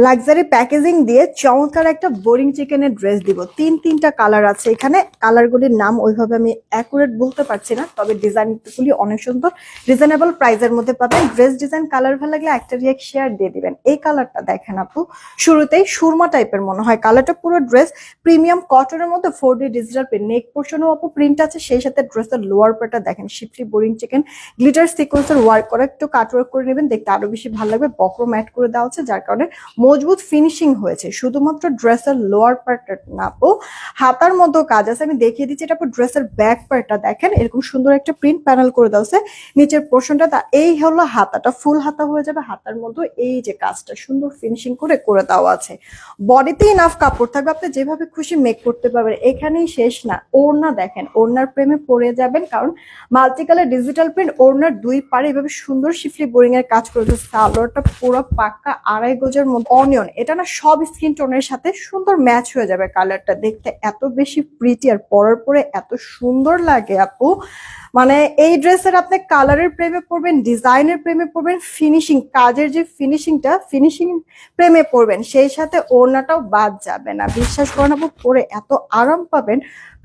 Luxury packaging দিয়ে চমৎকার একটা বোরিং চিকেনের ড্রেস দিব। তিনটা কালার আছে এখানে। কালারগুলির নাম ওইভাবে আমি অ্যাকুরেট বলতে পারছি না, তবে ডিজাইনগুলি অনেক সুন্দর, রিজনেবল প্রাইসের মধ্যে পাবেন। ড্রেস ডিজাইন কালার ভালো লাগলে একটা রিয়েক্ট শেয়ার দিয়ে দিবেন। এই কালারটা দেখেন আপু, শুরুতেই সুরমা টাইপের মনে হয় কালারটা। পুরো ড্রেস প্রিমিয়াম কটনের মধ্যে 4D ডিজিটাল প্রিন্ট, নেক পোর্শনও আপু প্রিন্ট আছে, সেই সাথে ড্রেসের লোয়ার পার্টটা দেখেন শিফলি বোরিং চিকেন গ্লিটার সিকোয়েন্সের ওয়ার্ক করা, একটু কাট ওয়ার্ক করে নেবেন, দেখতে আরো বেশি ভালো লাগবে। বক্রম অ্যাড করে দেওয়া হচ্ছে, যার কারণে মজবুত ফিনিশিং হয়েছে। শুধুমাত্র ড্রেসের লোয়ার পার্টটা না আপু, হাতার মধ্যে কাজ আছে। আমি দেখিয়ে দিচ্ছি, এটা আপু ড্রেসের ব্যাক পার্টটা দেখেন, এরকম সুন্দর একটা প্রিন্ট প্যানেল করে দেওয়া হচ্ছে। নিচের পোর্শনটা এই হলো হাতাটা, ফুল হাতা হয়ে যাবে। হাতার মধ্যে এই যে কাজটা সুন্দর ফিনিশিং করে দেওয়া আছে। বডিতে ইনাফ কাপড় থাকবে, আপনি যেভাবে খুশি মেক করতে পারবেন। এখানেই শেষ না, ওড়না দেখেন, ওড়নার প্রেমে পড়ে যাবেন, কারণ মাল্টি কালার ডিজিটাল প্রিন্ট। ওড়নার দুই পারে এভাবে সুন্দর শিফলি বোরিং এর কাজ করেছে। সালোয়ারটা পুরো পাক্কা 2.5 গজের মধ্যে অনিয়ন, এটা না সব স্কিন টোনের সাথে সুন্দর ম্যাচ হয়ে যাবে। কালারটা দেখতে এত বেশি প্রিটি, আর পরার পরে এত সুন্দর লাগে আপু। মানে এই ড্রেসের আপনি কালারের প্রেমে পড়বেন, ডিজাইনের প্রেমে পড়বেন, ফিনিশিং কাজের যে ফিনিশিং প্রেমে পড়বেন, সেই সাথে ওড়নাটাও বাদ যাবে না। বিশ্বাস করেন আপু, পরে এত আরাম পাবেন।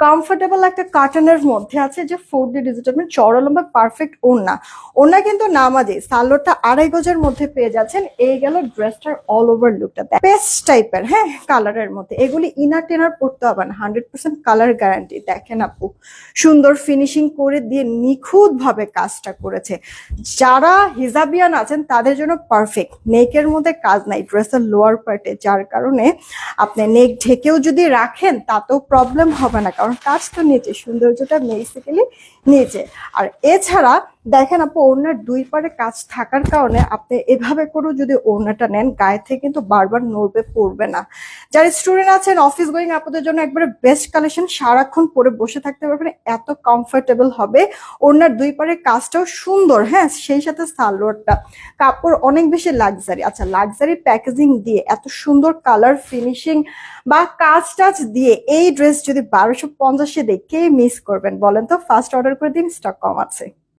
কমফোর্টেবল একটা কাটনের মধ্যে আছে, যে 4D ডিজিটাল চওড়া লম্বা পারফেক্ট ওড়না কিন্তু নামাজি। সালোয়ারটা 2.5 গজের মধ্যে পেয়ে যাচ্ছেন। এই গেল ড্রেসটার অল ওভার লুকটা, পেস্ট টাইপের হ্যাঁ কালারের মধ্যে। এগুলি ইনার টেনার পড়তে হবে না, 100% কালার গ্যারান্টি। দেখেন আপু, সুন্দর ফিনিশিং করে দিয়ে নিখুঁত ভাবে কাজটা করেছে। যারা হিজাবিয়ান আছেন তাদের জন্য পারফেক্ট। নেকের মধ্যে কাজ নাই ড্রেসের লোয়ার পার্টে, যার কারণে আপনি নেক ঢেকেও যদি রাখেন তাতেও প্রবলেম হবে না, কারণ কাজ তো নিচে, সৌন্দর্যটা বেসিক্যালি নিচে। আর এছাড়া দেখেন আপু, ওড়নার দুই পারে কাজ থাকার কারণে আপনি এভাবে করেও যদি ওড়নাটা নেন, গায়ে থেকে কিন্তু বারবার নড়বে পড়বে না। যারা স্টুডেন্ট আছেন, অফিস গোয়িং আপুদের জন্য একবারে বেস্ট কালেকশন। সারাক্ষণ পরে বসে থাকতে পারবেন, এত কমফোর্টেবল হবে। ওড়নার দুই পারে কাজটাও সুন্দর, হ্যাঁ সেই সাথে সালোয়ারটা কাপড় অনেক বেশি লাক্সারি। আচ্ছা, লাক্সারি প্যাকেজিং দিয়ে এত সুন্দর কালার ফিনিশিং বা কাজ টাচ দিয়ে এই ড্রেস যদি 1250 দেয়, কে মিস করবেন বলেন তো? ফার্স্ট অর্ডার করে দিন, স্টক কম আছে।